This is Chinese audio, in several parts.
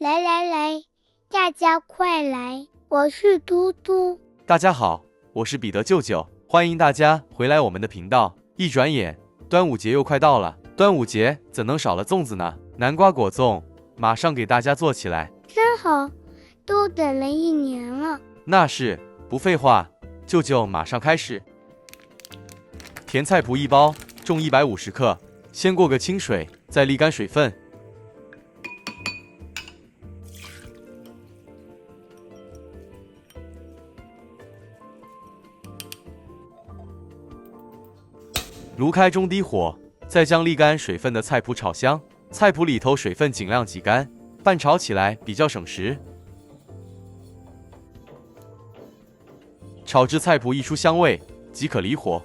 来来来，大家快来！我是嘟嘟。大家好，我是彼得舅舅，欢迎大家回来我们的频道。一转眼，端午节又快到了，端午节怎能少了粽子呢？南瓜果粽马上给大家做起来。真好，都等了1年了。那是，不废话，舅舅马上开始。甜菜脯1包，重150克，先过个清水，再沥干水分。炉开中低火，再将沥干水分的菜脯炒香，菜脯里头水分尽量挤干，拌炒起来比较省时。炒至菜脯一出香味，即可离火。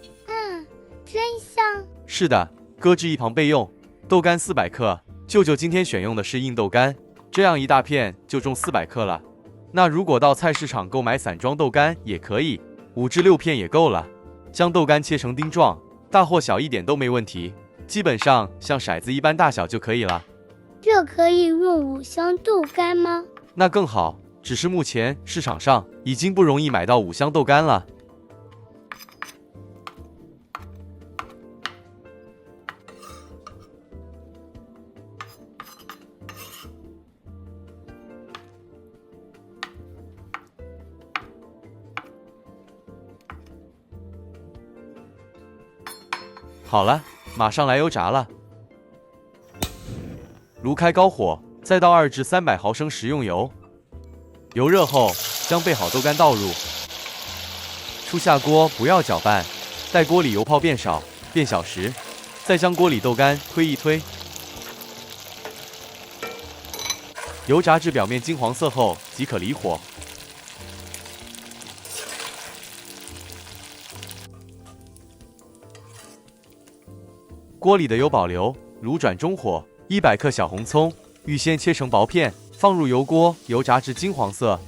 真香。是的，搁置一旁备用。豆干400克，舅舅今天选用的是硬豆干，这样一大片就重400克了。那如果到菜市场购买散装豆干也可以，5至6片也够了。将豆干切成丁状，大或小一点都没问题，基本上像骰子一般大小就可以了。这可以用5香豆干吗？那更好，只是目前市场上已经不容易买到5香豆干了。好了，马上来油炸了。炉开高火，再倒2至300毫升食用油。油热后，将备好豆干倒入。初下锅不要搅拌，待锅里油泡变少、变小时，再将锅里豆干推一推。油炸至表面金黄色后即可离火。锅里的油保留，炉转中火，100克小红葱预先切成薄片，放入油锅，油炸至金黄色。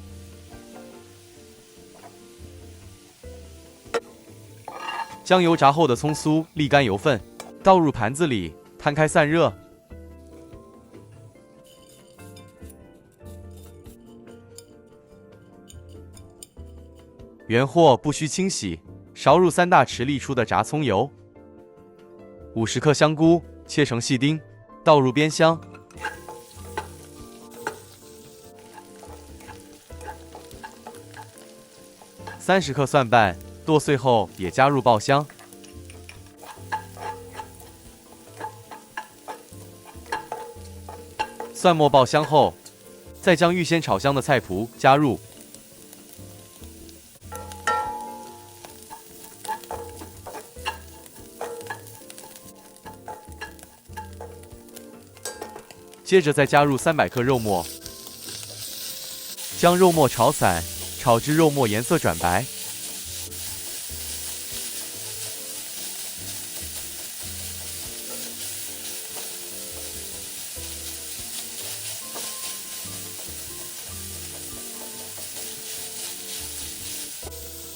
将油炸后的葱酥沥干油分，倒入盘子里，摊开散热。原货不需清洗，勺入3大匙沥出的炸葱油。50克香菇切成细丁，倒入煸香。30克蒜瓣剁碎后也加入爆香。蒜末爆香后，再将预先炒香的菜脯加入。接着再加入300克肉末，将肉末炒散，炒至肉末颜色转白。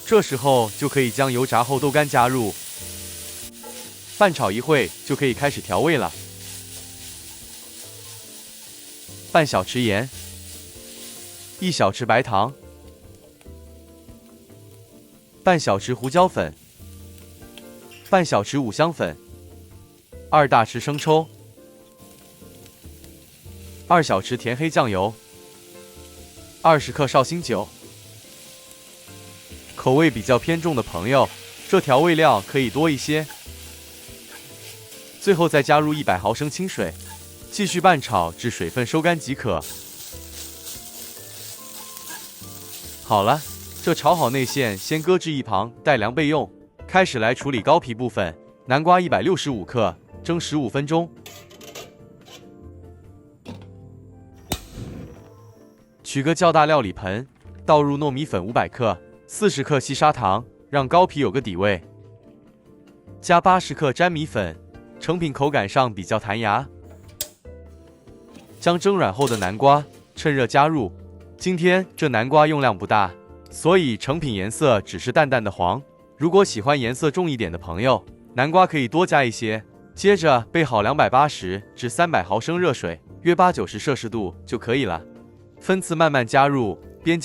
这时候就可以将油炸后豆干加入，拌炒一会就可以开始调味了。半小匙盐，1小匙白糖，半小匙胡椒粉，半小匙五香粉，2大匙生抽，2小匙甜黑酱油，20克绍兴酒。口味比较偏重的朋友，这调味料可以多一些。最后再加入100毫升清水。继续拌炒至水分收干即可。好了，这炒好内馅先搁置一旁，待凉备用。开始来处理膏皮部分。南瓜165克，蒸15分钟。取个较大料理盆，倒入糯米粉500克，40克细砂糖，让膏皮有个底味。加80克粘米粉，成品口感上比较弹牙。将蒸软后的南瓜趁热加入。今天这南瓜用量不大，所以成品颜色只是淡淡的黄。如果喜欢颜色重一点的朋友，南瓜可以多加一些。接着备好280至300毫升热水，约80-90摄氏度就可以了。分次慢慢加入，边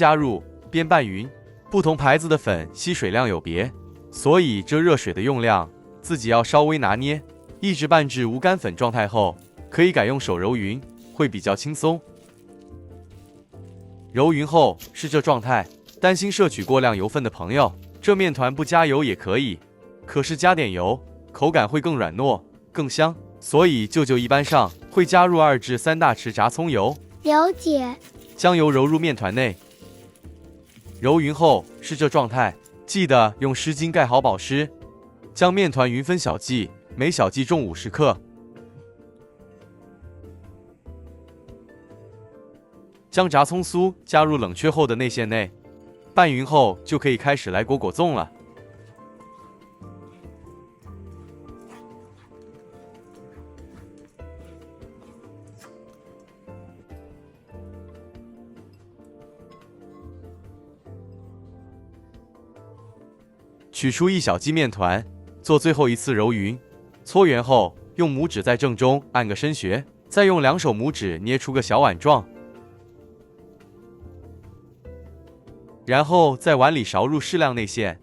边拌匀。不同牌子的粉吸水量有别，所以这热水的用量自己要稍微拿捏。一直拌至无干粉状态后，可以改用手揉匀，会比较轻松。揉匀后是这状态，担心摄取过量油分的朋友，这面团不加油也可以，可是加点油，口感会更软糯、更香。所以舅舅一般上会加入2至3大匙炸葱油。了解。将油揉入面团内，揉匀后是这状态，记得用湿巾盖好保湿。将面团匀分小剂，每小剂重50克。将炸葱酥加入冷却后的内馅内，拌匀后就可以开始来果粽了。取出1小剂面团，做最后一次揉匀，搓圆后用拇指在正中按个深穴，再用2手拇指捏出个小碗状，然后在碗里勺入适量内馅，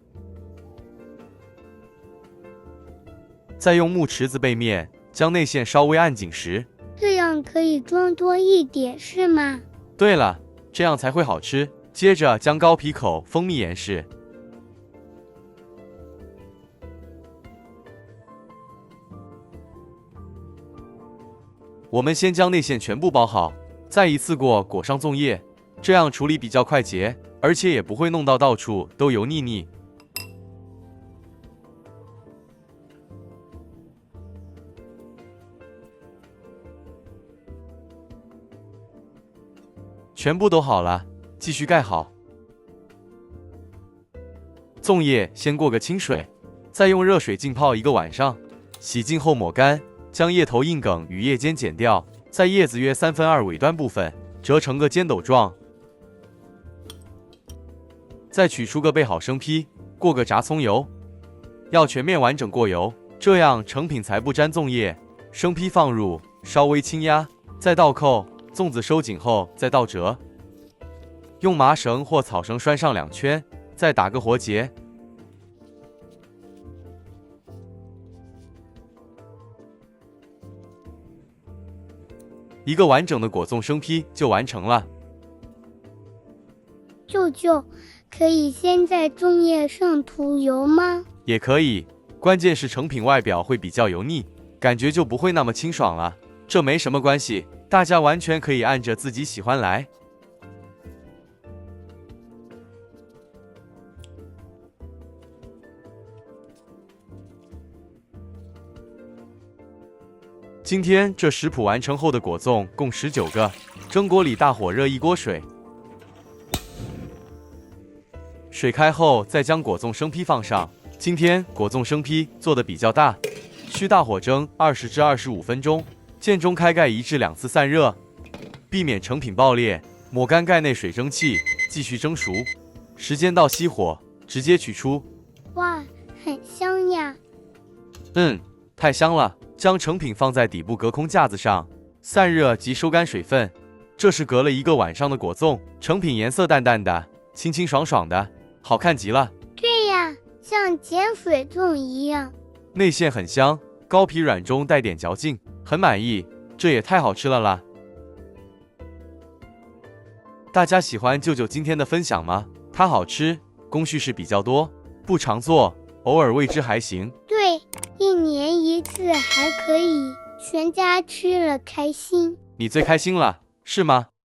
再用木池子背面将内馅稍微按紧实，这样可以装多一点是吗？对了，这样才会好吃。接着将高皮口蜂蜜盐饰。我们先将内馅全部包好，再一次过裹上粽叶，这样处理比较快捷，而且也不会弄到到处都油腻腻。全部都好了，继续盖好。粽叶先过个清水，再用热水浸泡1个晚上，洗净后抹干。将叶头硬梗与叶尖剪掉，在叶子约2/3尾端部分折成个尖斗状。再取出个备好生坯，过个炸葱油，要全面完整过油，这样成品才不沾粽叶。生坯放入，稍微轻压，再倒扣，粽子收紧后再倒折，用麻绳或草绳拴上2圈，再打个活结。1个完整的果粽生坯就完成了。舅舅，可以先在粽叶上涂油吗？也可以，关键是成品外表会比较油腻，感觉就不会那么清爽了。这没什么关系，大家完全可以按着自己喜欢来。今天这食谱完成后的果粽共19个，蒸锅里大火热1锅水，水开后再将果粽生坯放上。今天果粽生坯做的比较大，需大火蒸20至25分钟，间中开盖1至2次散热，避免成品爆裂。抹干盖内水蒸气，继续蒸熟，时间到熄火，直接取出。哇，很香呀！太香了。将成品放在底部隔空架子上，散热及收干水分。这是隔了1个晚上的果粽，成品颜色淡淡的，清清爽爽的，好看极了。对呀，像碱水粽一样。内馅很香，高皮软中带点嚼劲，很满意。这也太好吃了啦！大家喜欢舅舅今天的分享吗？它好吃，工序是比较多，不常做，偶尔喂之还行。对，1年1次还可以，全家吃了开心。你最开心了，是吗？